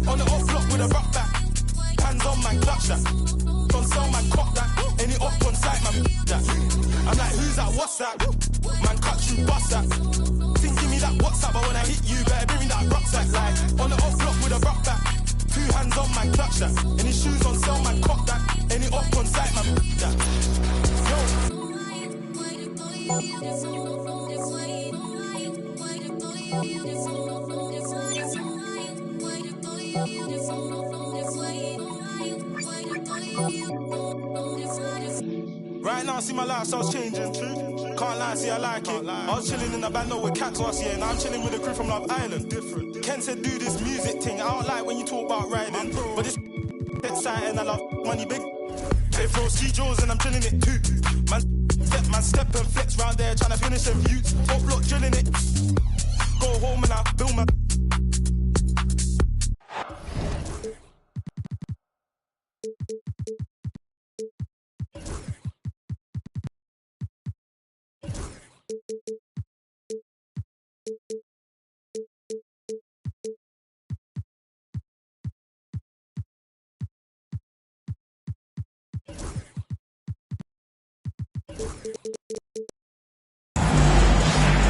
On the off block with a rock back. Hands on man, clutch that. Don't sell man, cock that. Any up on site man, that. I'm like, who's that? What's that? Man, cut you, bust that. Think give me that WhatsApp, but when I hit you, better bring me that rucksack. Like on the off block with a rock back. 2 hands on man, clutch that. Any shoes on sell man, cock that. Any up on site man, that. Yo. Right now, I see my lifestyle's changing. Can't lie, see I like it. I was chilling in the band with cats last year. Now I'm chilling with a crew from Love Island. Different. Ken said do this music thing. I don't like when you talk about riding, but this exciting. I love money big. They throw ski jaws and I'm chilling it too. Man step and flex round there trying to finish them views. Top block drilling it. Go home and I build my.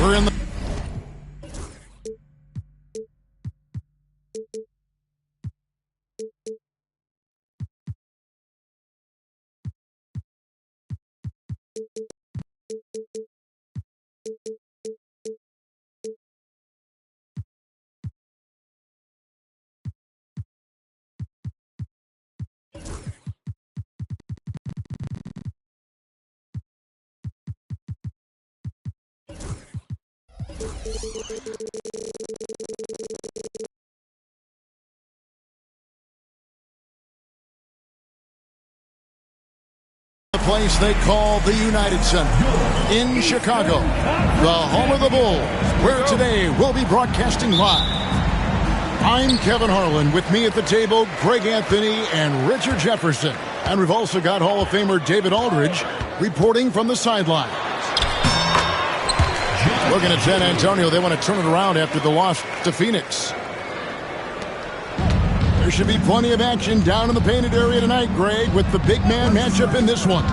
We're in the place they call the United Center in Chicago, the home of the Bulls, where today we'll be broadcasting live. I'm Kevin Harlan. With me at the table, Greg Anthony and Richard Jefferson. And we've also got Hall of Famer David Aldridge reporting from the sidelines. Looking at San Antonio, they want to turn it around after the loss to Phoenix. There should be plenty of action down in the painted area tonight, Greg, with the big man matchup in this one.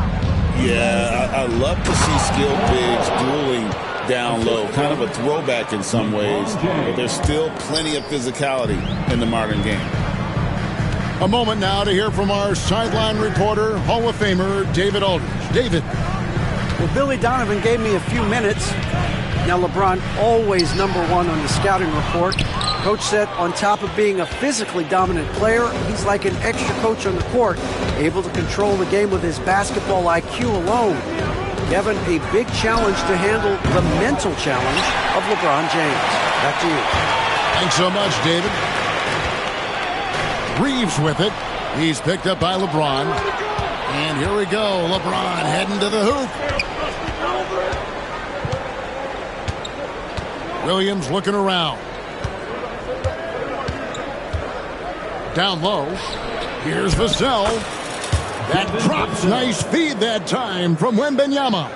Yeah, I love to see skilled bigs dueling down low. Kind of a throwback in some ways, but there's still plenty of physicality in the modern game. A moment now to hear from our sideline reporter, Hall of Famer David Aldridge. David. Well, Billy Donovan gave me a few minutes. Now, LeBron always number one on the scouting report. Coach said on top of being a physically dominant player, he's like an extra coach on the court, able to control the game with his basketball IQ alone. Kevin, a big challenge to handle the mental challenge of LeBron James. Back to you. Thanks so much, David. Reeves with it. He's picked up by LeBron. And here we go. LeBron heading to the hoop. Williams looking around. Down low. Here's Vassell. That drops. Nice feed that time from Wembanyama.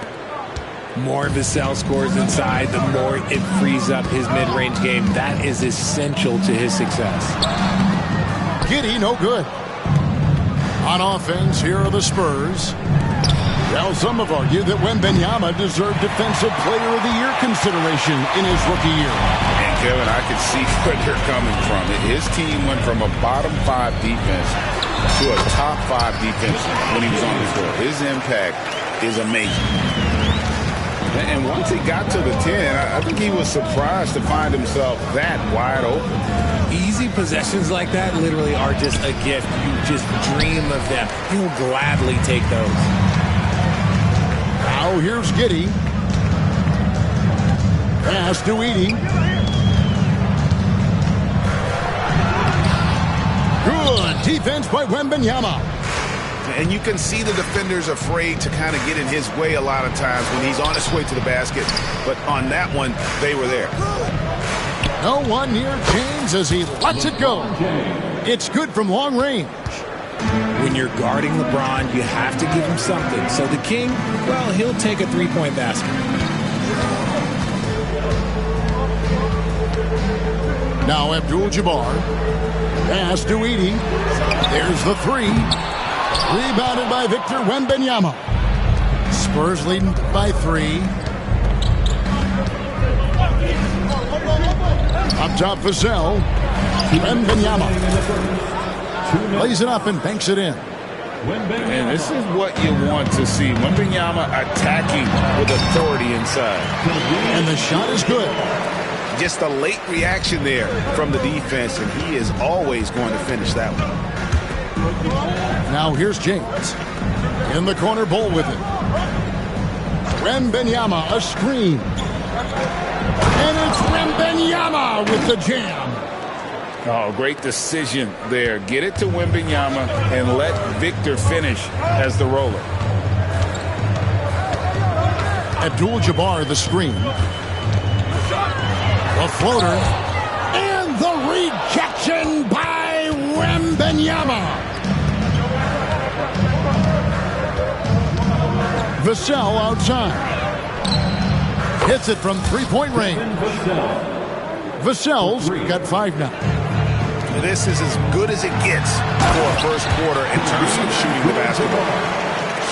More Vassell scores inside, the more it frees up his mid-range game. That is essential to his success. Giddey, no good. On offense, here are the Spurs. Well, some have argued that Wembanyama deserved Defensive Player of the Year consideration in his rookie year. And Kevin, I can see where they're coming from. His team went from a bottom 5 defense to a top 5 defense when he was on the court. His impact is amazing. And once he got to the 10, I think he was surprised to find himself that wide open. Easy possessions like that literally are just a gift. You just dream of them. He'll gladly take those. Now here's Giddey. Pass to Edey. Good defense by Wembanyama. And you can see the defenders afraid to kind of get in his way a lot of times when he's on his way to the basket. But on that one, they were there. No one near James as he lets it go. It's good from long range. When you're guarding LeBron, you have to give him something. So the King, well, he'll take a three-point basket. Now Abdul-Jabbar. Pass to Edie. There's the three. Rebounded by Victor Wembanyama. Spurs leading by 3. Up top, Vassell. Wembanyama lays it up and banks it in. And this is what you want to see. Wembanyama attacking with authority inside. And the shot is good. Just a late reaction there from the defense, and he is always going to finish that one. Now here's James. In the corner, Bull with it. Wembanyama, a screen. And it's Wembanyama with the jam. Oh, great decision there. Get it to Wembanyama and let Victor finish as the roller. Abdul-Jabbar, the screen. The floater. And the rejection by Wembanyama. Vassell outside. Hits it from three-point range. Vassell's got 5 now. This is as good as it gets for a first quarter in terms of shooting the basketball.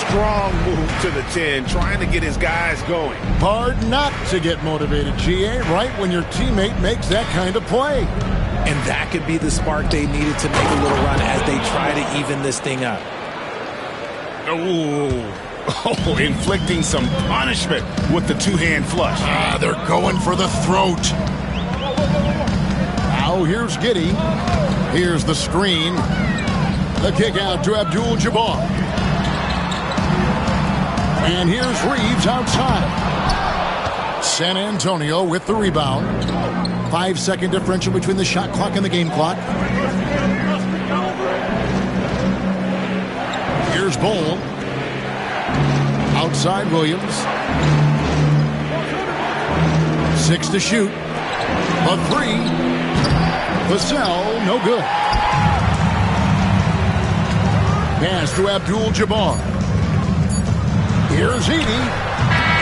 Strong move to the 10, trying to get his guys going. Hard not to get motivated, GA, right when your teammate makes that kind of play. And that could be the spark they needed to make a little run as they try to even this thing up. Oh, inflicting some punishment with the two-hand flush. They're going for the throat. Now here's Giddey. Here's the screen. The kick out to Abdul-Jabbar. And here's Reeves outside. San Antonio with the rebound. 5-second differential between the shot clock and the game clock. Here's Bull. Outside Williams. 6 to shoot. A 3. Vassell, no good. Pass to Abdul-Jabbar. Here's Edie.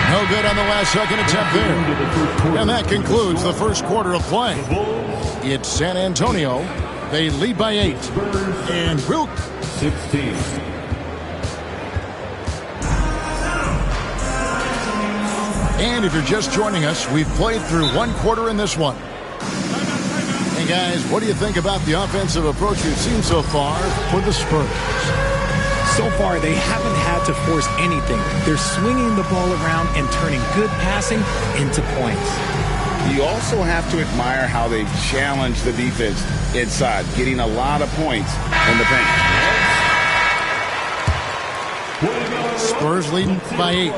No good on the last second attempt there. And that concludes the first quarter of play. It's San Antonio. They lead by 8. And Wilk 16. And if you're just joining us, we've played through 1 quarter in this one. Hey guys, what do you think about the offensive approach we've seen so far for the Spurs? So far, they haven't had to force anything. They're swinging the ball around and turning good passing into points. You also have to admire how they've challenged the defense inside, getting a lot of points in the paint. Spurs leading by 8.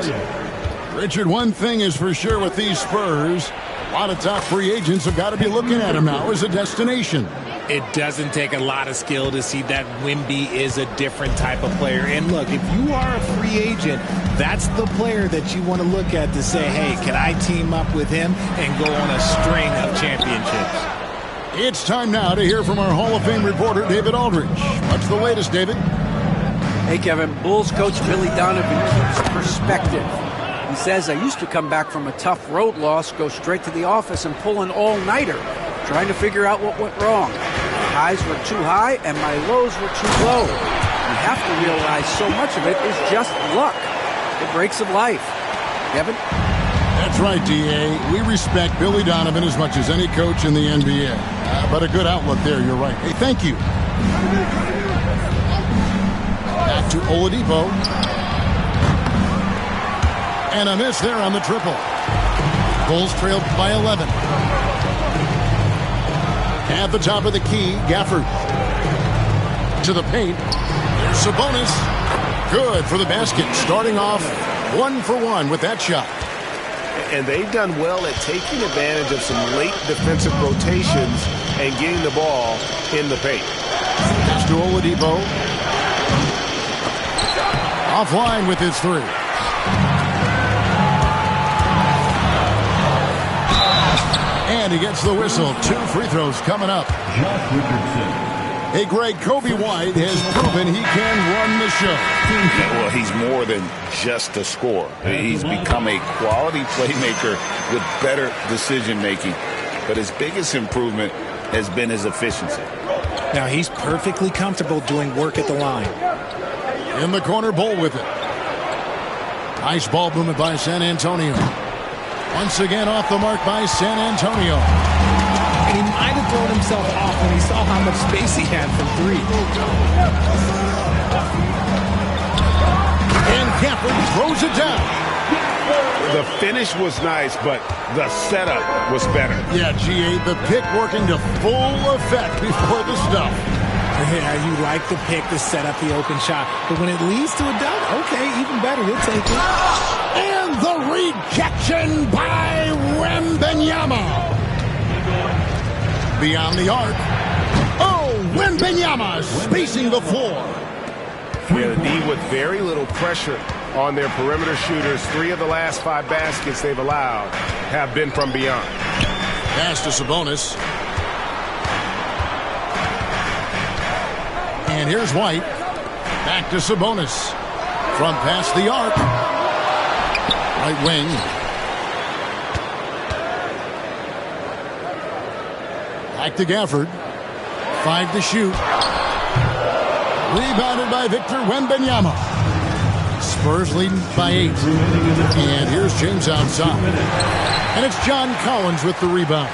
Richard, one thing is for sure with these Spurs, a lot of top free agents have got to be looking at them now as a destination. It doesn't take a lot of skill to see that Wemby is a different type of player. And look, if you are a free agent, that's the player that you want to look at to say, hey, can I team up with him and go on a string of championships? It's time now to hear from our Hall of Fame reporter, David Aldridge. What's the latest, David? Hey, Kevin. Bulls coach Billy Donovan keeps perspective. He says, I used to come back from a tough road loss, go straight to the office and pull an all-nighter, trying to figure out what went wrong. My highs were too high and my lows were too low. You have to realize so much of it is just luck. The breaks of life. Kevin? That's right, D.A. We respect Billy Donovan as much as any coach in the NBA. But a good outlook there, you're right. Hey, thank you. Back to Oladipo. And a miss there on the triple. Bulls trailed by 11. At the top of the key, Gafford. To the paint. There's Sabonis. Good for the basket. Starting off 1 for 1 with that shot. And they've done well at taking advantage of some late defensive rotations and getting the ball in the paint. Pass to Oladipo. Offline with his 3. And he gets the whistle. 2 free throws coming up. Hey, Greg, Kobe White has proven he can run the show. Well, he's more than just a scorer. He's become a quality playmaker with better decision-making. But his biggest improvement has been his efficiency. Now he's perfectly comfortable doing work at the line. In the corner, Bull with it. Nice ball movement by San Antonio. Once again off the mark by San Antonio. And he might have thrown himself off when he saw how much space he had from three. And Gafford throws it down. The finish was nice, but the setup was better. Yeah, G8, the pick working to full effect before the stuff. Yeah, you like the pick to set up the open shot. But when it leads to a dunk, okay, even better. We'll take it. And the rejection by Wembanyama. Beyond the arc. Oh, Wembanyama spacing the floor. Yeah, the D with very little pressure on their perimeter shooters. 3 of the last 5 baskets they've allowed have been from beyond. Pass to Sabonis. And here's White. Back to Sabonis. From past the arc. Right wing. Back to Gafford. 5 to shoot. Rebounded by Victor Wembanyama. Spurs leading by 8. And here's James outside. And it's John Collins with the rebound.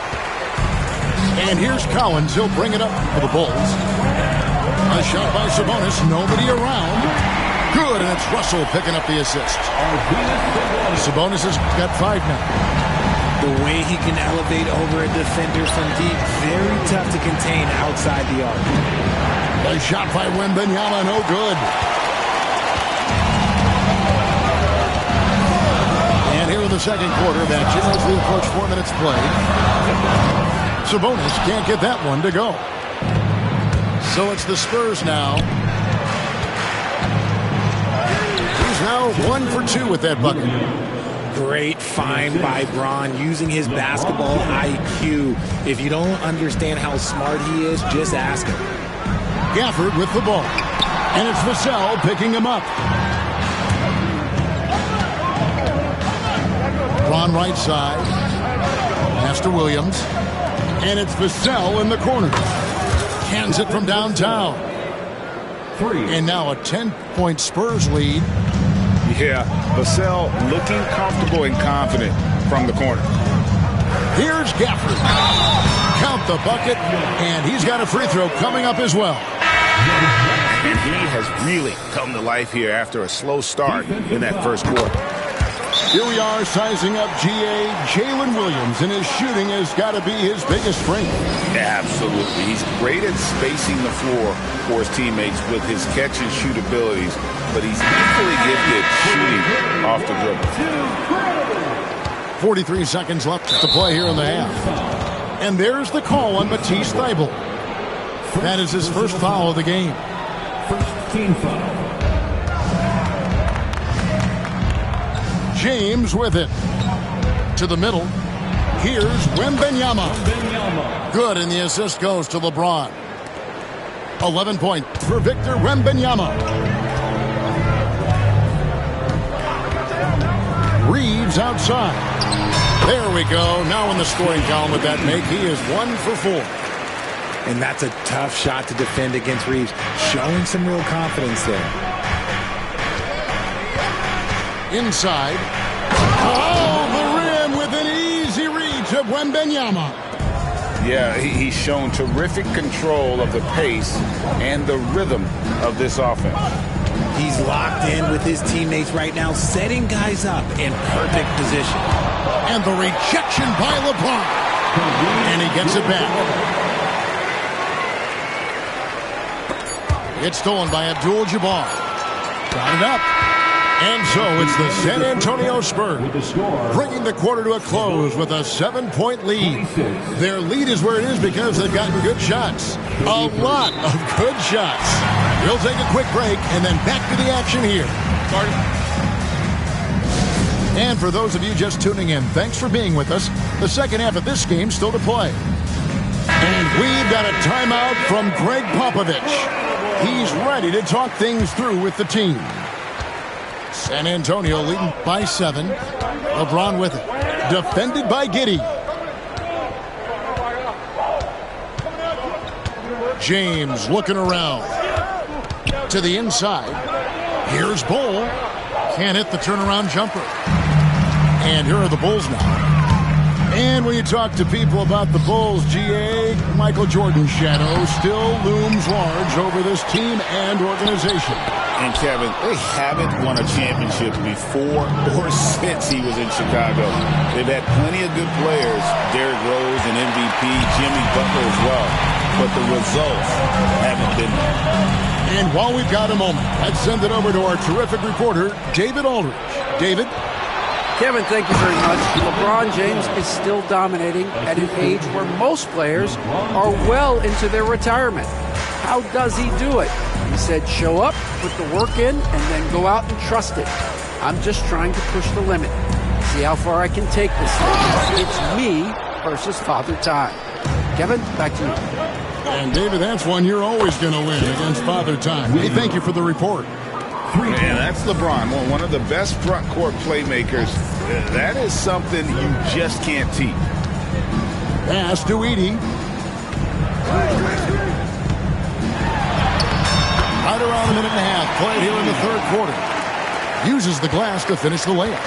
And here's Collins. He'll bring it up for the Bulls. A shot by Sabonis. Nobody around. Good, and it's Russell picking up the assist. Sabonis has got 5 now. The way he can elevate over a defender from deep, very tough to contain outside the arc. A shot by Wembanyama, no good. And here in the second quarter, that generously approached 4 minutes played. Sabonis can't get that one to go. So it's the Spurs now. He's now 1 for 2 with that bucket. Great find by Braun using his basketball IQ. If you don't understand how smart he is, just ask him. Gafford with the ball. And it's Vassell picking him up. Braun right side. Pass to Williams. And it's Vassell in the corner. Hands it from downtown. 3. And now a 10-point Spurs lead. Yeah, Vassell looking comfortable and confident from the corner. Here's Gafford. Count the bucket, and he's got a free throw coming up as well. And he has really come to life here after a slow start in that first quarter. Here we are sizing up GA. Jalen Williams, and his shooting has got to be his biggest strength. Absolutely. He's great at spacing the floor for his teammates with his catch and shoot abilities, but he's equally gifted shooting off the dribble. 43 seconds left to play here in the half. And there's the call on Matisse Thybulle. That is his first foul of the game. First team foul. James with it. To the middle. Here's Wembanyama. Good, and the assist goes to LeBron. 11 points for Victor Wembanyama. Reeves outside. There we go. Now in the scoring column with that make, he is 1 for 4. And that's a tough shot to defend against Reeves. Showing some real confidence there. Inside. Oh, the rim with an easy reach of Wembanyama. Yeah, he's shown terrific control of the pace and the rhythm of this offense. He's locked in with his teammates right now, setting guys up in perfect position. And the rejection by LeBron. And he gets it back. It's stolen by Abdul-Jabbar. Got it up. And so it's the San Antonio Spurs bringing the quarter to a close with a 7-point lead. Their lead is where it is because they've gotten good shots. A lot of good shots. We'll take a quick break and then back to the action here. And for those of you just tuning in, thanks for being with us. The second half of this game still to play. And we've got a timeout from Greg Popovich. He's ready to talk things through with the team. San Antonio leading by 7. LeBron with it. Defended by Giddey. James looking around. To the inside. Here's Bull. Can't hit the turnaround jumper. And here are the Bulls now. And when you talk to people about the Bulls, GA, Michael Jordan's shadow still looms large over this team and organization. And Kevin, they haven't won a championship before or since he was in Chicago. They've had plenty of good players, Derrick Rose and MVP, Jimmy Butler as well, but the results haven't been there. And while we've got a moment, let's send it over to our terrific reporter, David Aldridge. David? Kevin, thank you very much. LeBron James is still dominating at an age where most players are well into their retirement. How does he do it? He said, show up, put the work in, and then go out and trust it. I'm just trying to push the limit. See how far I can take this thing. It's me versus Father Time. Kevin, back to you. And David, that's one you're always going to win against Father Time. Hey, thank you for the report. Man, that's LeBron, one of the best front court playmakers. That is something you just can't teach. Pass to Edie. Right around a minute and a half played here in the third quarter. Uses the glass to finish the layup.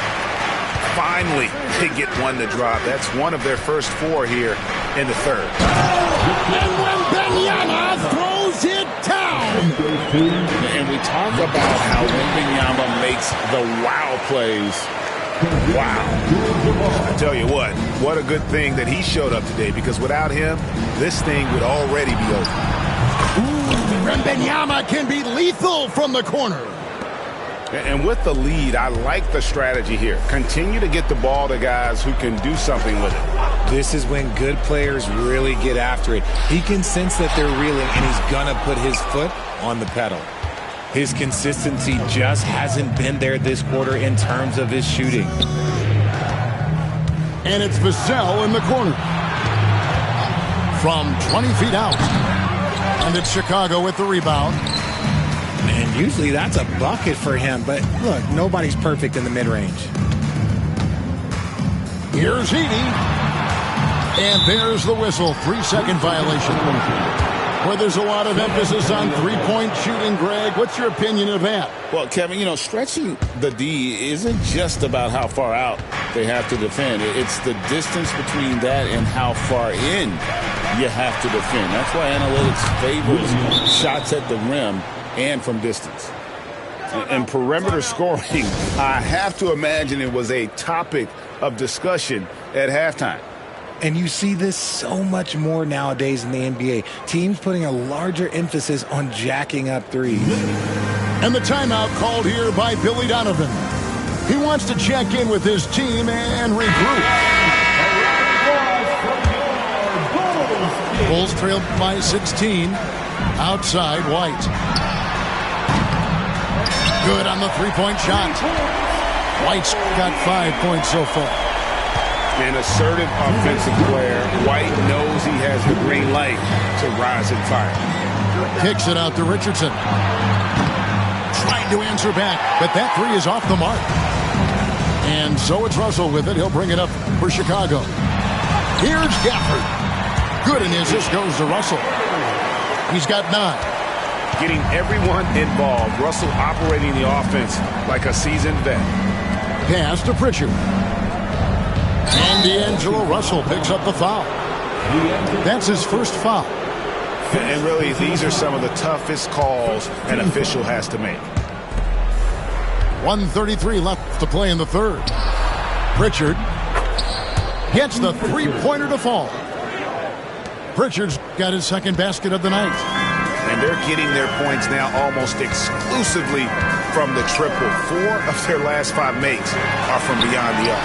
Finally, they get one to drop. That's one of their first four here in the third. And when Benyama throws it down. And we talk about how Benyama makes the wow plays. Wow. I tell you what a good thing that he showed up today, because without him, this thing would already be over. Benyama can be lethal from the corner. And with the lead, I like the strategy here. Continue to get the ball to guys who can do something with it. This is when good players really get after it. He can sense that they're reeling, and he's going to put his foot on the pedal. His consistency just hasn't been there this quarter in terms of his shooting. And it's Vassell in the corner. From 20 feet out. And it's Chicago with the rebound. And usually that's a bucket for him, but look, nobody's perfect in the mid-range. Here's Edie. And there's the whistle. 3-second violation. Where there's a lot of emphasis on three-point shooting, Greg. What's your opinion of that? Well, Kevin, stretching the D isn't just about how far out they have to defend. It's the distance between that and how far in you have to defend. That's why analytics favors shots at the rim and from distance. And perimeter scoring, I have to imagine it was a topic of discussion at halftime. And you see this so much more nowadays in the NBA. Teams putting a larger emphasis on jacking up threes. And the timeout called here by Billy Donovan. He wants to check in with his team and regroup. Bulls trailed by 16. Outside, White. Good on the three-point shot. White's got 5 points so far. An assertive offensive player. White knows he has the green light to rise and fire. Kicks it out to Richardson. Trying to answer back, but that three is off the mark. And so it's Russell with it. He'll bring it up for Chicago. Here's Gafford. Good, and this goes to Russell. He's got 9. Getting everyone involved. Russell operating the offense like a seasoned vet. Pass to Pritchard. And D'Angelo Russell picks up the foul. That's his first foul. And really, these are some of the toughest calls an official has to make. 1:33 left to play in the third. Pritchard gets the three-pointer to fall. Pritchard's got his second basket of the night. And they're getting their points now almost exclusively from the triple. 4 of their last 5 makes are from beyond the arc.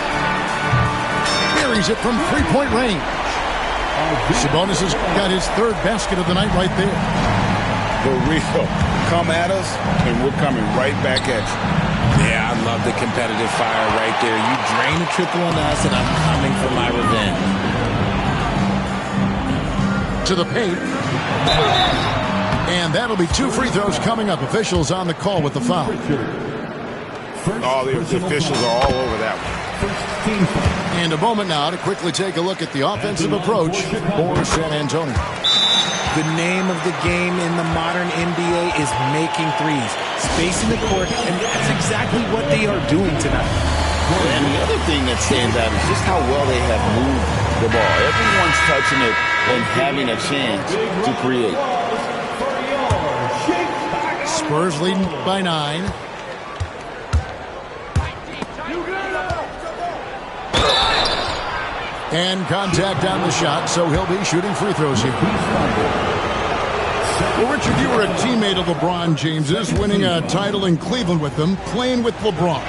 Buries it from three-point range. Sabonis has got his third basket of the night right there. For real. Come at us, and we're coming right back at you. Yeah, I love the competitive fire right there. You drain a triple on us, and I'm coming for my revenge. To the paint. And that'll be 2 free throws coming up. Officials on the call with the foul. All the officials are all over that one. And a moment now to quickly take a look at the offensive approach for San Antonio. The name of the game in the modern NBA is making threes, spacing the court, and that's exactly what they are doing tonight. And the other thing that stands out is just how well they have moved the ball. Everyone's touching it and having a chance to create. Spurs leading by 9. And contact on the shot, so he'll be shooting free throws here. Well, Richard, you were a teammate of LeBron James's, winning a title in Cleveland with them, playing with LeBron.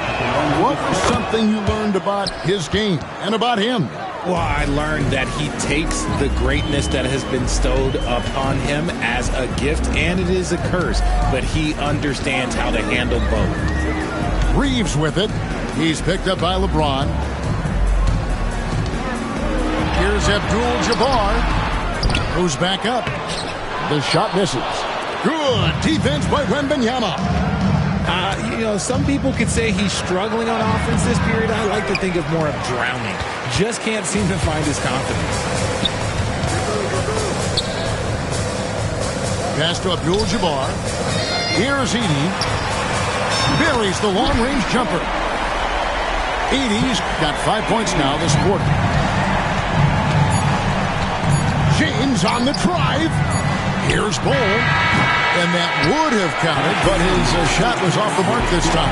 What was something you learned about his game and about him? Well, I learned that he takes the greatness that has been bestowed upon him as a gift, and it is a curse, but he understands how to handle both. Reeves with it. He's picked up by LeBron. Here's Abdul-Jabbar. Goes back up. The shot misses. Good defense by Wembanyama. Some people could say he's struggling on offense this period. I like to think of more of drowning. Just can't seem to find his confidence. Pass to Abdul-Jabbar. Here's Edey. Buries the long-range jumper. Edey's got 5 points now this quarter. James on the drive. Here's Bull. And that would have counted, but his shot was off the mark this time.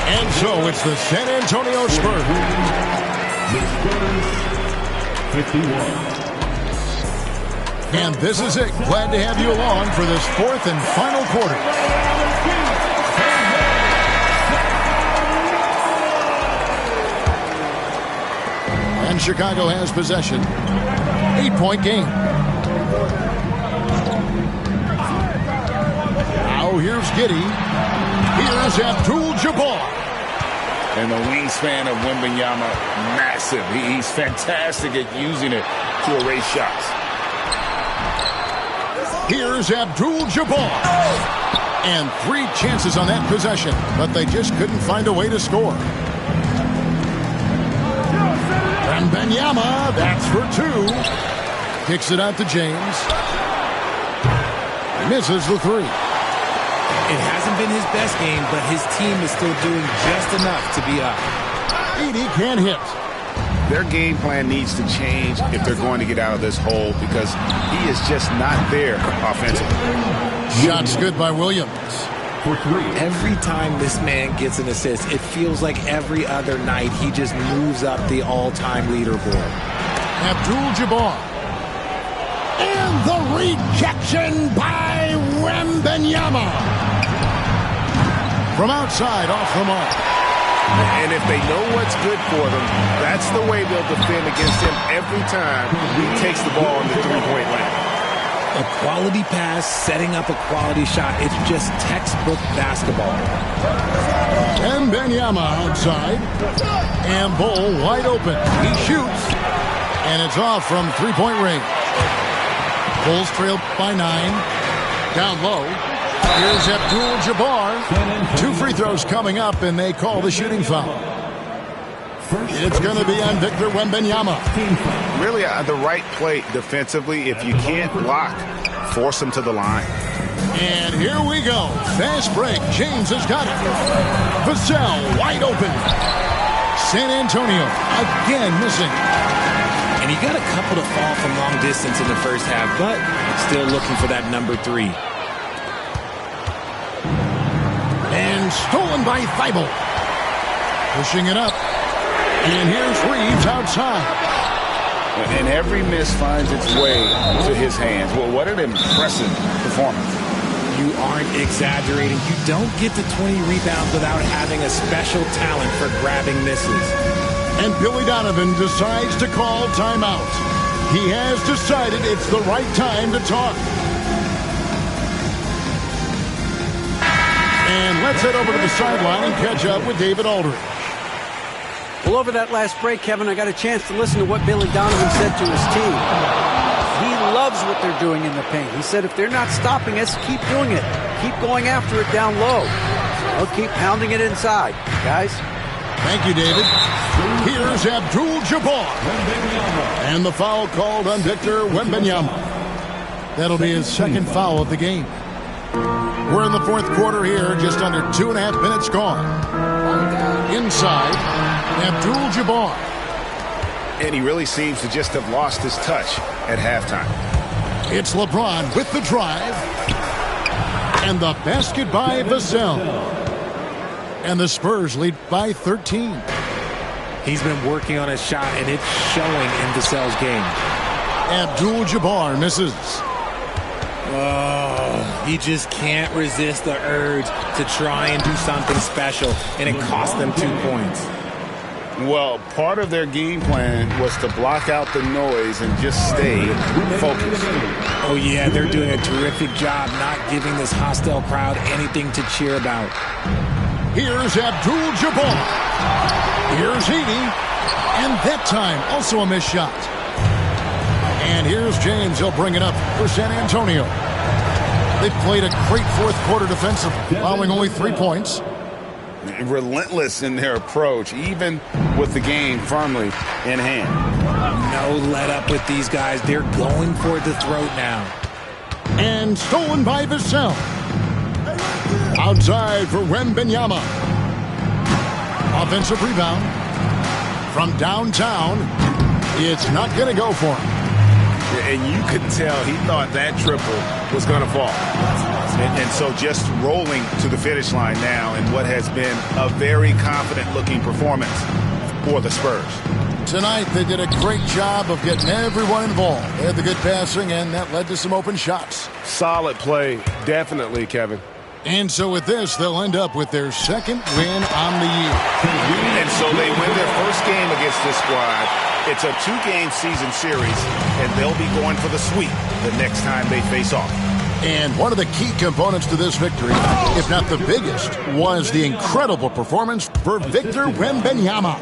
And so it's the San Antonio Spurs. The Spurs, 51. And this is it. Glad to have you along for this fourth and final quarter. And Chicago has possession. 8-point game. Now here's Giddey. Here's Abdul-Jabbar. And the wingspan of Wembanyama, massive. He's fantastic at using it to erase shots. Here's Abdul-Jabbar. And 3 chances on that possession, but they just couldn't find a way to score. Wembanyama, that's for 2. Kicks it out to James. Misses the 3. It hasn't been his best game, but his team is still doing just enough to be up. Edey can't hit. Their game plan needs to change if they're going to get out of this hole because he is just not there offensively. Shots good by Williams. For 3. Every time this man gets an assist, it feels like every other night he just moves up the all-time leaderboard. Abdul-Jabbar. And the rejection by Wembanyama. From outside, off the mark. And if they know what's good for them, that's the way they'll defend against him every time he takes the ball in the three-point line. A quality pass, setting up a quality shot. It's just textbook basketball. Wembanyama outside. And Bull wide open. He shoots. And it's off from three-point range. Bulls trail by 9. Down low. Here's Abdul-Jabbar. 2 free throws coming up, and they call the shooting foul. It's going to be on Victor Wembanyama. Really the right play defensively. If you can't block, force him to the line. And here we go. Fast break. James has got it. Vassell wide open. San Antonio again missing. And he got a couple to fall from long distance in the first half, but still looking for that number 3. And stolen by Thibault. Pushing it up. And here's Reeves outside. And every miss finds its way to his hands. Well, what an impressive performance. You aren't exaggerating. You don't get to 20 rebounds without having a special talent for grabbing misses. And Billy Donovan decides to call timeout. He has decided it's the right time to talk. And let's head over to the sideline and catch up with David Aldridge. Well, over that last break, Kevin, I got a chance to listen to what Billy Donovan said to his team. He loves what they're doing in the paint. He said if they're not stopping us, keep doing it. Keep going after it down low. They'll keep pounding it inside. Guys? Thank you, David. Here's Abdul-Jabbar. And the foul called on Victor Wembanyama. That'll be his second foul of the game. We're in the fourth quarter here, just under 2.5 minutes gone. Inside, Abdul-Jabbar. And he really seems to just have lost his touch at halftime. It's LeBron with the drive. And the basket by Vassell. And the Spurs lead by 13. He's been working on his shot, and it's showing in Vassell's game. Abdul-Jabbar misses. Oh, he just can't resist the urge to try and do something special, and it cost them 2 points. Well, part of their game plan was to block out the noise and just stay focused. Oh, yeah, they're doing a terrific job not giving this hostile crowd anything to cheer about. Here's Abdul-Jabbar. Here's Heaney. And that time, also a missed shot. And here's James. He'll bring it up for San Antonio. They played a great fourth quarter defensively, allowing only 3 points. Relentless in their approach, even with the game firmly in hand. No let up with these guys. They're going for the throat now. And stolen by Vassell. Outside for Wembanyama. Offensive rebound. From downtown. It's not going to go for him. And you could tell he thought that triple was going to fall. And so just rolling to the finish line now in what has been a very confident-looking performance for the Spurs. Tonight, they did a great job of getting everyone involved. They had the good passing, and that led to some open shots. Solid play, definitely, Kevin. And so with this, they'll end up with their second win on the year. And so they win their first game against this squad. It's a 2-game season series, and they'll be going for the sweep the next time they face off. And one of the key components to this victory, if not the biggest, was the incredible performance for Victor Wembanyama.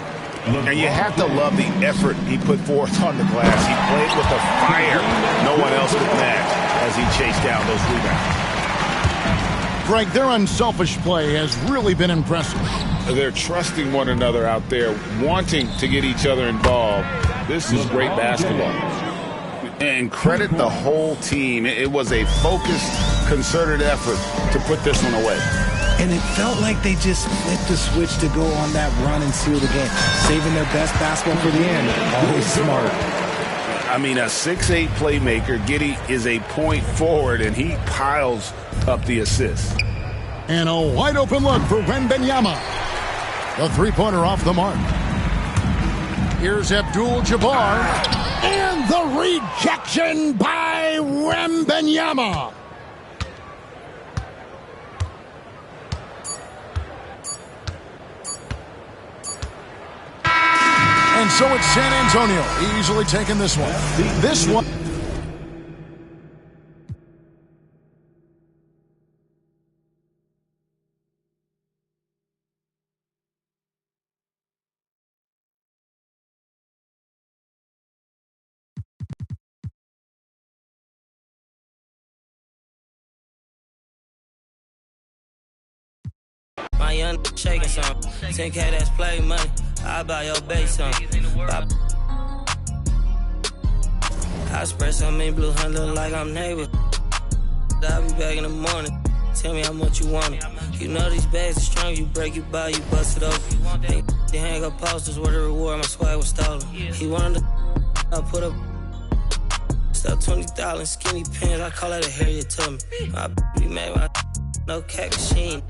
And you have to love the effort he put forth on the glass. He played with a fire no one else could match as he chased down those rebounds. Greg, their unselfish play has really been impressive. They're trusting one another out there, wanting to get each other involved. This is great basketball. And credit the whole team. It was a focused, concerted effort to put this one away. And it felt like they just flipped the switch to go on that run and seal the game, saving their best basketball for the end. Always smart. I mean, a 6'8" playmaker. Giddey is a point forward, and he piles up the assists. And a wide open look for Wembanyama. The three-pointer off the mark. Here's Abdul-Jabbar. And the rejection by Wembanyama. And so it's San Antonio easily taking this one. This one. My young shaking some. 10K that's play money. I buy your base some. I spread some in blue hunt, look like I'm neighbor. I'll be back in the morning. Tell me how much you want it. You know these bags are strong. You break, you buy, you bust it open. They hang up posters where the reward, my swag was stolen. He wanted to I put up stuff 20,000 skinny pants. I call that a Harriet Tubman. My be made my no cat machine.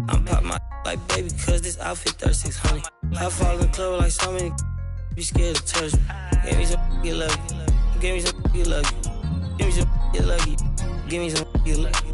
I'm pop my like baby, cause this outfit 3600. I fall in the club like so many be scared to touch me. Give me some get lucky. Give me some get lucky. Give me some get lucky. Give me some get lucky.